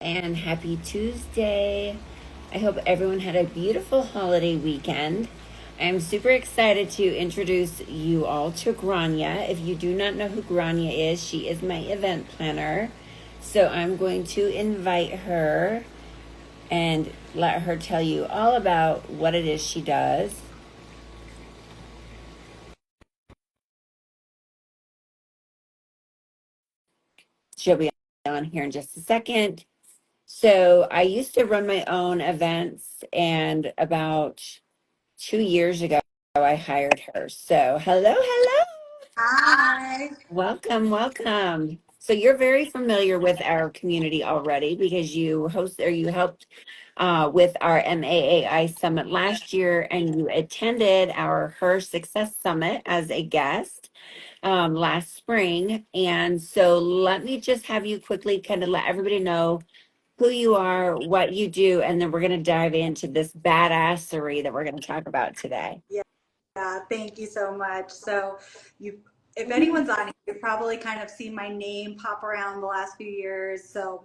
And happy Tuesday. I hope everyone had a beautiful holiday weekend. I'm super excited to introduce you all to Grainne. If you do not know who Grainne is, she is my event planner. So I'm going to invite her and let her tell you all about what it is she does. She'll be on here in just a second. So I used to run my own events, and about 2 years ago, I hired her. So hello. Hi. Welcome, welcome. So you're very familiar with our community already because you helped with our MAAI Summit last year, and you attended our Her Success Summit as a guest last spring. And so let me just have you quickly kind of let everybody know who you are, what you do, and then we're going to dive into this badassery that we're going to talk about today. Yeah, thank you so much. So you, if anyone's on here, you've probably kind of seen my name pop around the last few years. So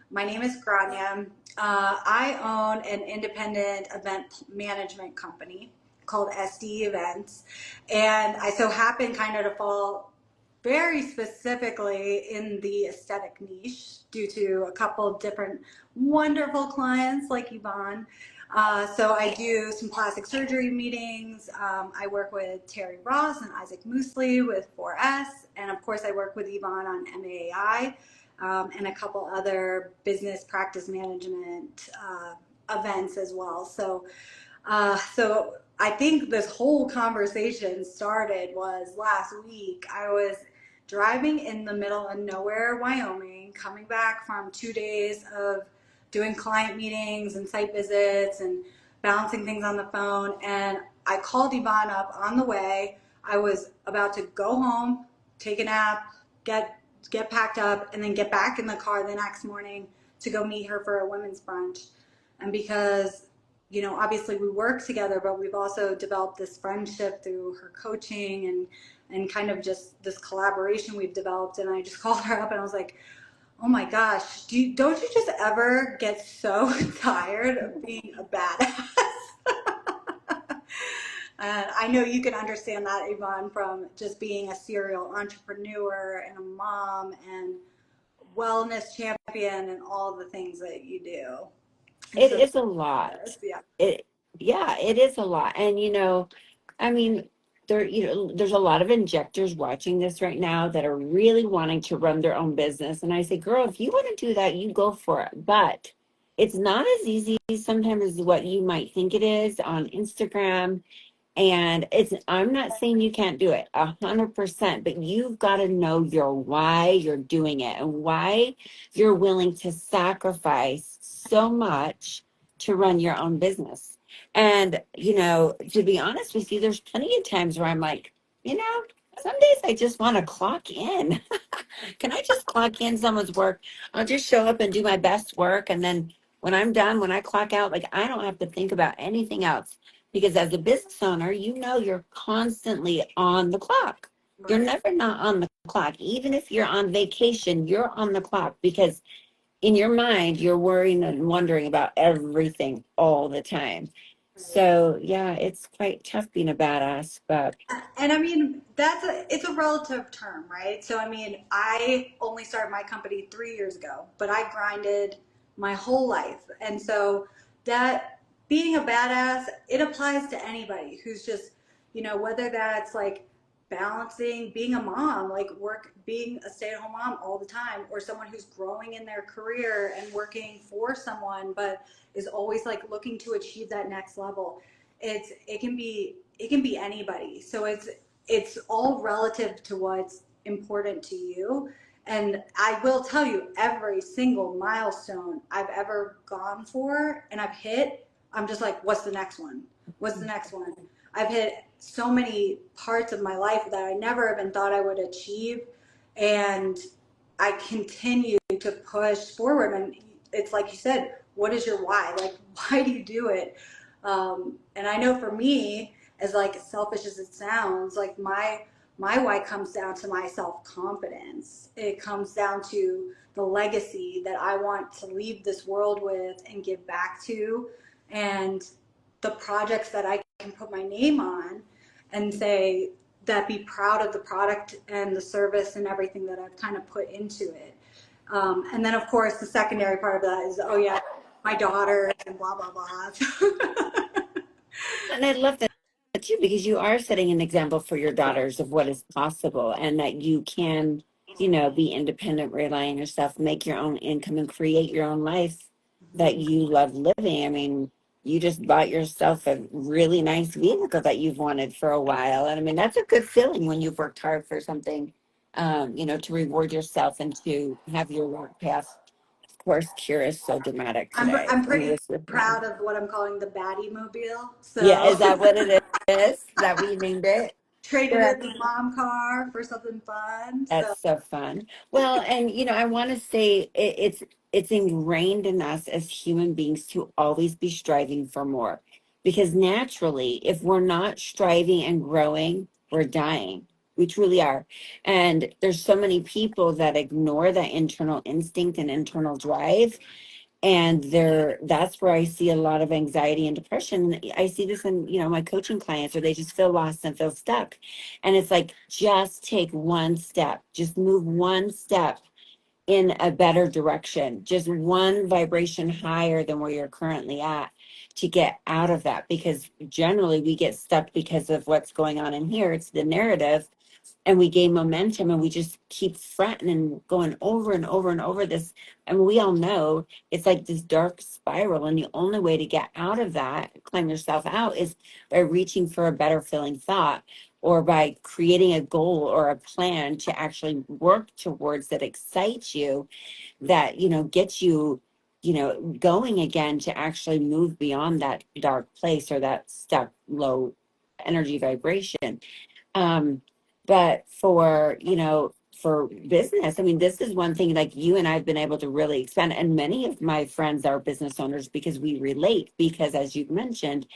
my name is Grainne. I own an independent event management company called SDE Events. And I so happen kind of to fall very specifically in the aesthetic niche due to a couple different wonderful clients like Yvonne. So I do some plastic surgery meetings. I work with Terry Ross and Isaac Moosley with 4S. And of course, I work with Yvonne on MAAI and a couple other business practice management events as well. So I think this whole conversation started was last week. I was driving in the middle of nowhere, Wyoming, coming back from 2 days of doing client meetings and site visits and balancing things on the phone. And I called Yvonne up on the way. I was about to go home, take a nap, get packed up, and then get back in the car the next morning to go meet her for a women's brunch. And because obviously we work together, but we've also developed this friendship through her coaching and kind of just this collaboration we've developed. And I just called her up and I was like, oh my gosh, don't you just ever get so tired of being a badass? And I know you can understand that, Yvonne, from just being a serial entrepreneur and a mom and wellness champion and all the things that you do. And It so, is a lot. yeah. It, yeah, it is a lot. And I mean, there's a lot of injectors watching this right now that are really wanting to run their own business. And I say, girl, if you want to do that, you go for it. But it's not as easy sometimes as what you might think it is on Instagram. And I'm not saying you can't do it 100%, but you've got to know your why you're doing it and why you're willing to sacrifice so much to run your own business. And, to be honest with you, there's plenty of times where I'm like, you know, some days I just want to clock in. Can I just clock in someone's work? I'll just show up and do my best work. And then when I'm done, when I clock out, like I don't have to think about anything else. Because as a business owner, you're constantly on the clock. You're Right. never not on the clock. Even if you're on vacation, you're on the clock because in your mind, you're worrying and wondering about everything all the time. So yeah, it's quite tough being a badass, but And I mean, it's a relative term, right? So I mean, I only started my company 3 years ago, but I grinded my whole life. And so that being a badass, it applies to anybody who's just, whether that's like balancing being a mom, like being a stay-at-home mom all the time, or someone who's growing in their career and working for someone, but is always like looking to achieve that next level. It can be anybody. So it's all relative to what's important to you. And I will tell you, every single milestone I've ever gone for and I've hit, I'm just like, what's the next one? What's the next one? I've hit so many parts of my life that I never even thought I would achieve. And I continue to push forward. And it's like you said, what is your why? Like, why do you do it? And I know for me, as like selfish as it sounds, like my my why comes down to my self-confidence. It comes down to the legacy that I want to leave this world with and give back to, and the projects that I can put my name on and say that be proud of the product and the service and everything that I've kind of put into it. And then of course the secondary part of that is, oh yeah, my daughter and blah, blah, blah. And I love that too, because you are setting an example for your daughters of what is possible and that you can, be independent, rely on yourself, make your own income and create your own life that you love living. I mean, you just bought yourself a really nice vehicle that you've wanted for a while. And I mean, that's a good feeling when you've worked hard for something, to reward yourself and to have your work path. Of course, Kira is so dramatic today. I'm Let me pretty just with her. proud of what I'm calling the baddie mobile. Yeah, So is that what it is? Is that what you named it? traded Sure. in the mom car for something fun. So That's so fun. Well, and I want to say it's ingrained in us as human beings to always be striving for more. Because naturally, if we're not striving and growing, we're dying. We truly are. And there's so many people that ignore that internal instinct and internal drive, and that's where I see a lot of anxiety and depression. I see this in my coaching clients, or they just feel lost and feel stuck. And it's like, just take one step, just move one step in a better direction, just one vibration higher than where you're currently at, to get out of that. Because generally we get stuck because of what's going on in here. It's the narrative, and we gain momentum, and we just keep fretting and going over and over and over this. And we all know it's like this dark spiral, and the only way to get out of that, climb yourself out, is by reaching for a better feeling thought, or by creating a goal or a plan to actually work towards that excites you, that gets you going again, to actually move beyond that dark place or that stuck low energy vibration. Um, but for business, I mean, this is one thing, like, you and I've been able to really expand, and many of my friends are business owners, because we relate, because as you've mentioned,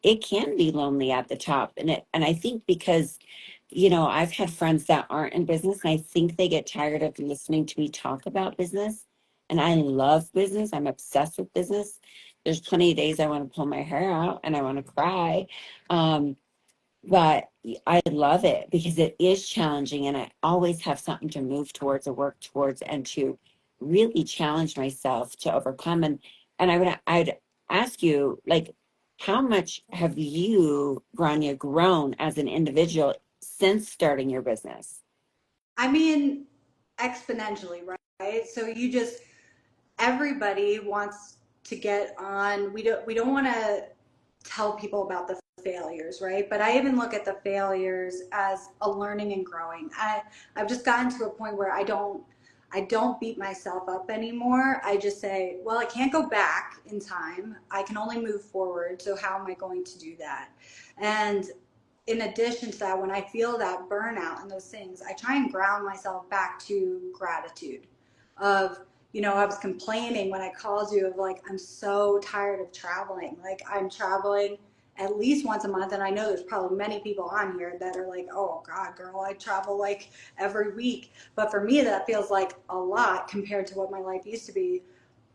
it can be lonely at the top. And I think because, I've had friends that aren't in business, and I think they get tired of listening to me talk about business. And I love business. I'm obsessed with business. There's plenty of days I want to pull my hair out and I want to cry. Um, but I love it because it is challenging, and I always have something to move towards or work towards, and to really challenge myself to overcome. And I'd ask you, like, how much have you, Grania, grown as an individual since starting your business? I mean, exponentially, right? So everybody wants to get on. We don't want to tell people about the failures, right? But I even look at the failures as a learning and growing. I've just gotten to a point where I don't beat myself up anymore. I just say, well, I can't go back in time. I can only move forward. So how am I going to do that? And in addition to that, when I feel that burnout and those things, I try and ground myself back to gratitude of, I was complaining when I called you of like, I'm so tired of traveling. Like, I'm traveling at least once a month. And I know there's probably many people on here that are like, oh God, girl, I travel like every week. But for me, that feels like a lot compared to what my life used to be.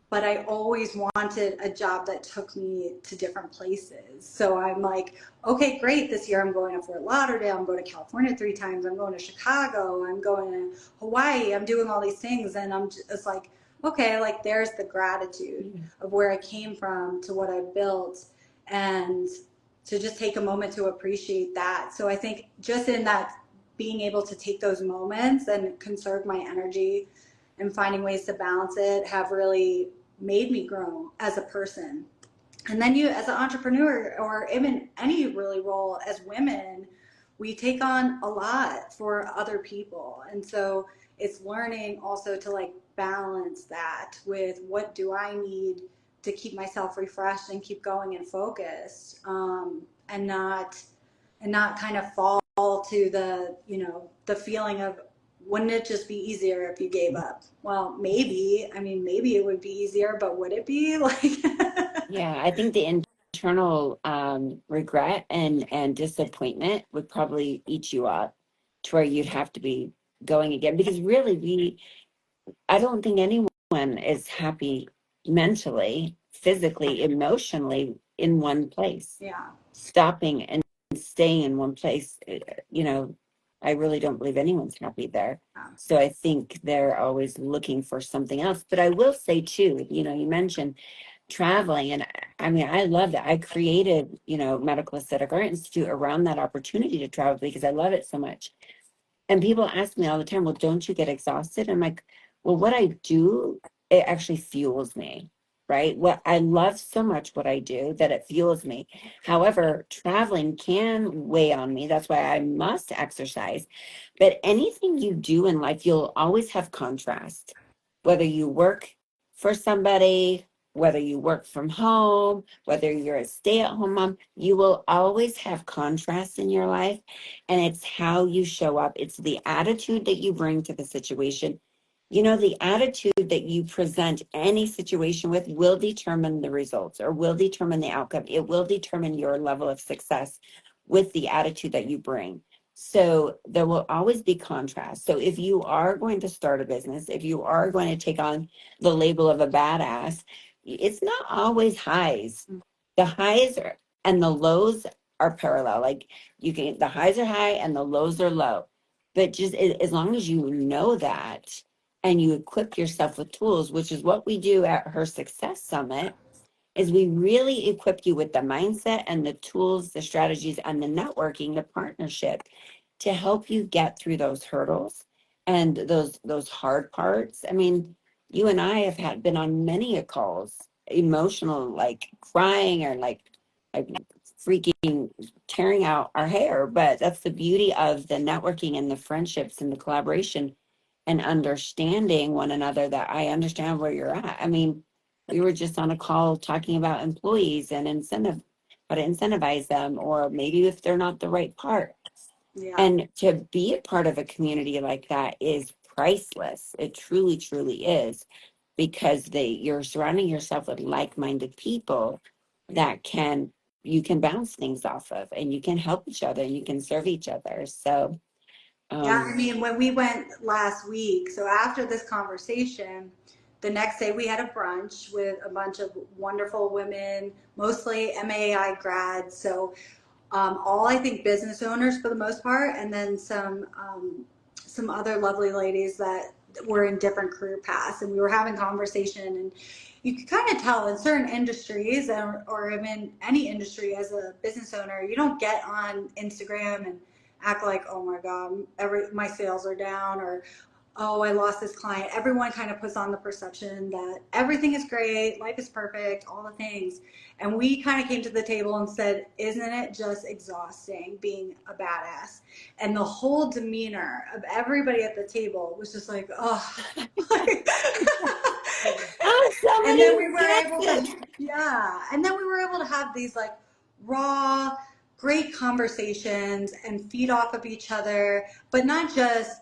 But I always wanted a job that took me to different places. So I'm like, okay, great. This year I'm going to Fort Lauderdale. I'm going to California 3 times. I'm going to Chicago. I'm going to Hawaii. I'm doing all these things. And I'm just like, okay, like, there's the gratitude of where I came from to what I've built, and to just take a moment to appreciate that. So I think just in that, being able to take those moments and conserve my energy and finding ways to balance it have really made me grow as a person. And then as an entrepreneur, or even any really role as women, we take on a lot for other people. And so it's learning also to like balance that with, what do I need to keep myself refreshed and keep going and focused, and not kind of fall to the feeling of, wouldn't it just be easier if you gave up? Well, maybe. I mean, maybe it would be easier, but would it be? Like, Yeah, I think the internal regret and disappointment would probably eat you up. to where you'd have to be going again. Because really, I don't think anyone is happy mentally, physically, emotionally in one place. Yeah. Stopping and staying in one place, you know, I really don't believe anyone's happy there. Yeah. So I think they're always looking for something else. But I will say too, you know, you mentioned traveling, and I mean, I love that. I created, you know, Medical Aesthetic Art Institute around that opportunity to travel because I love it so much. And people ask me all the time, well, don't you get exhausted? I'm like, well, what I do, it actually fuels me, right? What I love so much what I do that it fuels me. However, traveling can weigh on me. That's why I must exercise. But anything you do in life, you'll always have contrast. Whether you work for somebody, whether you work from home, whether you're a stay-at-home mom, you will always have contrast in your life. And it's how you show up. It's the attitude that you bring to the situation. You know, the attitude that you present any situation with will determine the results or will determine the outcome. It will determine your level of success with the attitude that you bring. So there will always be contrast. So if you are going to start a business, if you are going to take on the label of a badass, it's not always highs. The highs are, and the lows are parallel. Like you can, the highs are high and the lows are low. But just as long as you know that and you equip yourself with tools, which is what we do at Her Success Summit, is we really equip you with the mindset and the tools, the strategies, and the networking, the partnership to help you get through those hurdles and those hard parts. I mean, you and I have had been on many a calls, emotional, like crying or like freaking tearing out our hair. But that's the beauty of the networking and the friendships and the collaboration and understanding one another, that I understand where you're at. I mean, we were just on a call talking about employees and how to incentivize them, or maybe if they're not the right part. Yeah. And to be a part of a community like that is priceless. It truly, truly is, because you're surrounding yourself with like-minded people that you can bounce things off of, and you can help each other and you can serve each other. So, Yeah, I um, mean, when we went last week, so after this conversation, the next day we had a brunch with a bunch of wonderful women, mostly MAAI grads. So all I think business owners for the most part, and then some other lovely ladies that were in different career paths, and we were having conversation, and you could kind of tell in certain industries or in any industry as a business owner, you don't get on Instagram and act like, oh my god, my sales are down, or oh, I lost this client. Everyone kind of puts on the perception that everything is great, life is perfect, all the things. And we kind of came to the table and said, isn't it just exhausting being a badass? And the whole demeanor of everybody at the table was just like, oh. oh, And somebody then who we were gets able to, it. yeah. And then we were able to have these like raw, great conversations and feed off of each other, but not just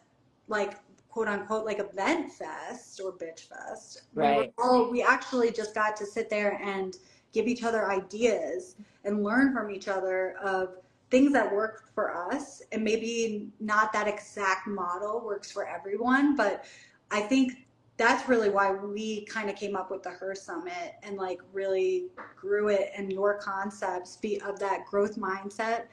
like quote unquote like event fest or bitch fest. Right. We actually just got to sit there and give each other ideas and learn from each other of things that work for us, and maybe not that exact model works for everyone, but I think that's really why we kind of came up with the Her Summit and like really grew it, and your concepts be of that growth mindset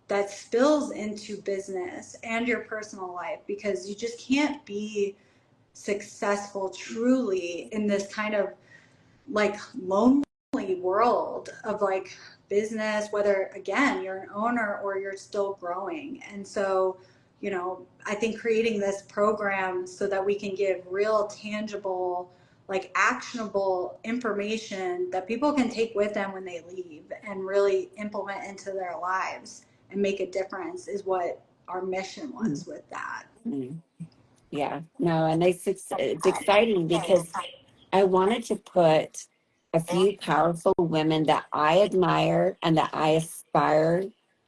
that spills into business and your personal life, because you just can't be successful truly in this kind of like lonely world of like business, whether again you're an owner or you're still growing. And so, you know, I think creating this program so that we can give real tangible, like actionable information that people can take with them when they leave and really implement into their lives and make a difference is what our mission was with that. Mm. Yeah, no, and it's exciting because I wanted to put a few powerful women that I admire and that I aspire.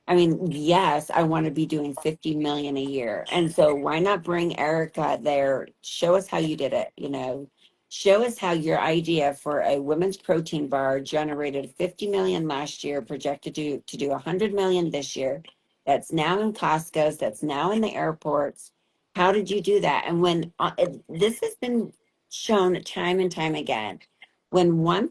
I mean, yes, I want to be doing 50 million a year. And so why not bring Erica there? Show us how you did it, you know. Show us how your idea for a women's protein bar generated 50 million last year, projected to do 100 million this year. that's now in Costco's, that's now in the airports. How did you do that? And when this has been shown time and time again, when one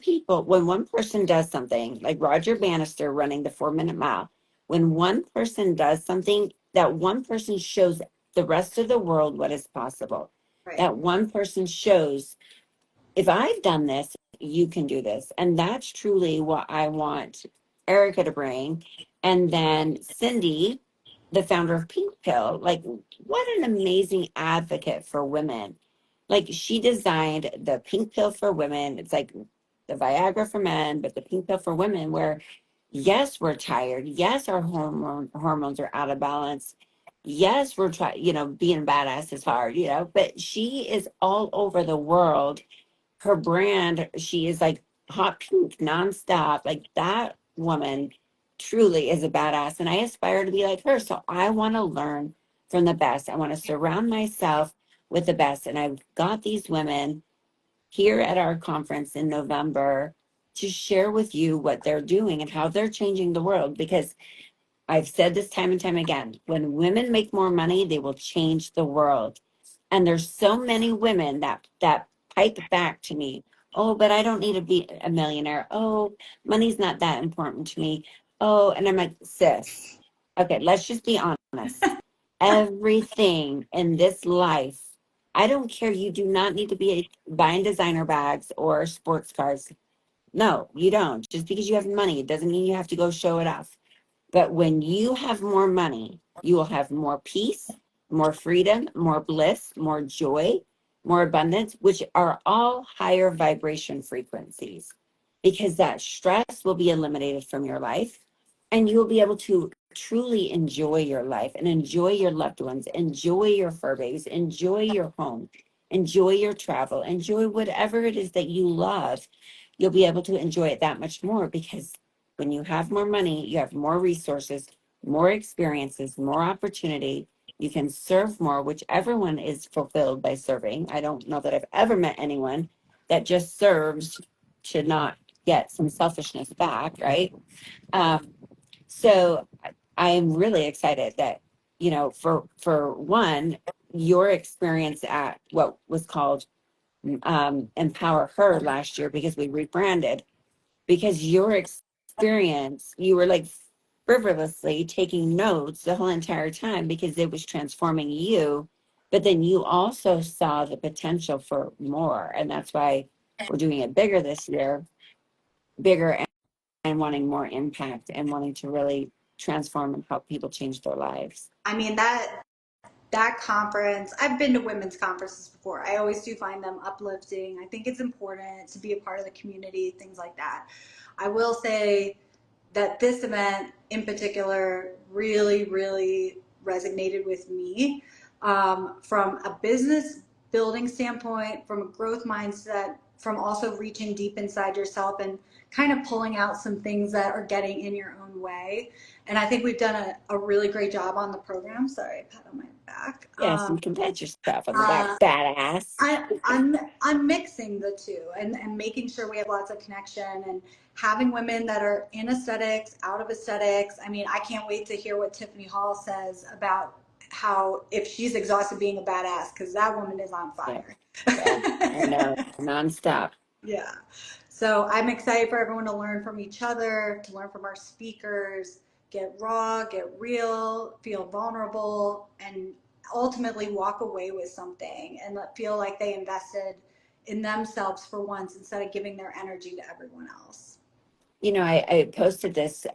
person does something, like Roger Bannister running the 4 Minute Mile, when one person does something, that one person shows the rest of the world what is possible. Right. That one person shows, if I've done this, you can do this. And that's truly what I want Erica to bring. And then Cindy, the founder of Pink Pill, like, what an amazing advocate for women. Like, she designed the Pink Pill for women. It's like the Viagra for men, but the Pink Pill for women, where yes, we're tired. Yes, our hormones are out of balance. Yes, we're trying, being badass is hard, but she is all over the world. Her brand, she is like hot pink nonstop. Like, that woman truly is a badass. And I aspire to be like her. So I want to learn from the best. I want to surround myself with the best. And I've got these women here at our conference in November to share with you what they're doing and how they're changing the world. Because I've said this time and time again, when women make more money, they will change the world. And there's so many women that pipe back to me, oh, but I don't need to be a millionaire. Oh, money's not that important to me. Oh, and I'm like, sis, okay, let's just be honest. Everything in this life, I don't care. You do not need to be buying designer bags or sports cars. No, you don't. Just because you have money, it doesn't mean you have to go show it off. But when you have more money, you will have more peace, more freedom, more bliss, more joy, more abundance, which are all higher vibration frequencies, because that stress will be eliminated from your life, and you'll be able to truly enjoy your life and enjoy your loved ones, enjoy your fur babies, enjoy your home, enjoy your travel, enjoy whatever it is that you love. You'll be able to enjoy it that much more, because when you have more money, you have more resources, more experiences, more opportunity. You can serve more, which everyone is fulfilled by serving. I don't know that I've ever met anyone that just serves to not get some selfishness back, right? Um, so I am really excited that, for one, your experience at what was called Empower Her last year, because we rebranded, because your experience, you were like frivolously taking notes the whole entire time because it was transforming you. But then you also saw the potential for more. And that's why we're doing it bigger this year, bigger, and wanting more impact and wanting to really transform and help people change their lives. I mean, that conference, I've been to women's conferences before. I always do find them uplifting. I think it's important to be a part of the community, things like that. I will say that this event in particular really, really resonated with me, from a business building standpoint, from a growth mindset, from also reaching deep inside yourself and kind of pulling out some things that are getting in your own way. And I think we've done a really great job on the program. Sorry, pat on my back. Yes, you can pat yourself on the back, Uh, badass. I'm mixing the two and making sure we have lots of connection and having women that are in aesthetics, out of aesthetics. I mean, I can't wait to hear what Tiffany Hall says about how, if she's exhausted being a badass, because that woman is on Yeah, fire. yeah, I know, nonstop. Yeah. So I'm excited for everyone to learn from each other, to learn from our speakers, get raw, get real, feel vulnerable, and ultimately walk away with something and feel like they invested in themselves for once instead of giving their energy to everyone else. I posted this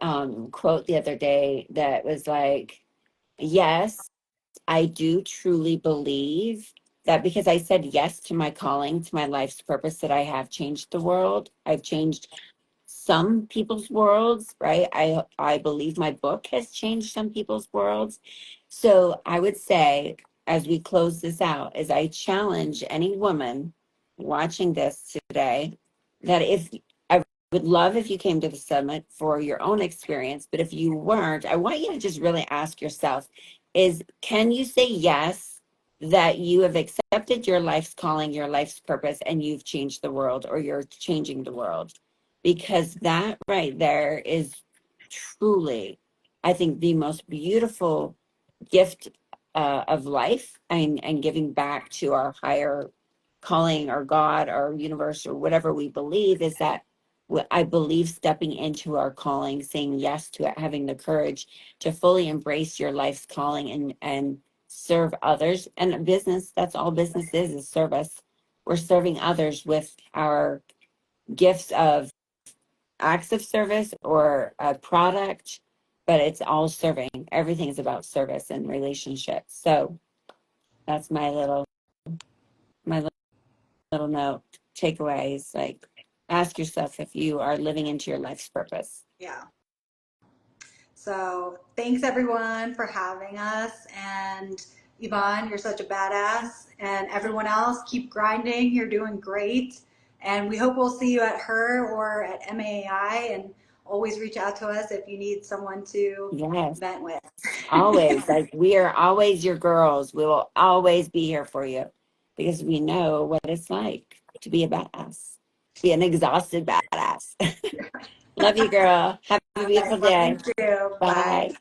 quote the other day that was like, yes, I do truly believe that because I said yes to my calling, to my life's purpose, that I have changed the world. I've changed some people's worlds, right? I believe my book has changed some people's worlds. So I would say, as we close this out, as I challenge any woman watching this today, that if I would love if you came to the summit for your own experience, but if you weren't, I want you to just really ask yourself, can you say yes, that you have accepted your life's calling, your life's purpose, and you've changed the world, or you're changing the world? Because that right there is truly I think, the most beautiful gift of life, and giving back to our higher calling, or God, or universe, or whatever we believe, is that I believe stepping into our calling, saying yes to it, having the courage to fully embrace your life's calling, and serve others. And business, that's all business is service. We're serving others with our gifts of acts of service or a product, but it's all serving. Everything is about service and relationships. So that's my little note takeaways. Like, ask yourself if you are living into your life's purpose. Yeah. So thanks everyone for having us. And Yvonne, you're such a badass. And everyone else, keep grinding. You're doing great. And we hope we'll see you at HER or at MAAI. And always reach out to us if you need someone to Yes, vent with. always. Like, we are always your girls. We will always be here for you, because we know what it's like to be a badass, be an exhausted badass. Love you, girl. Have a Okay, beautiful love day. you too. Bye. Bye.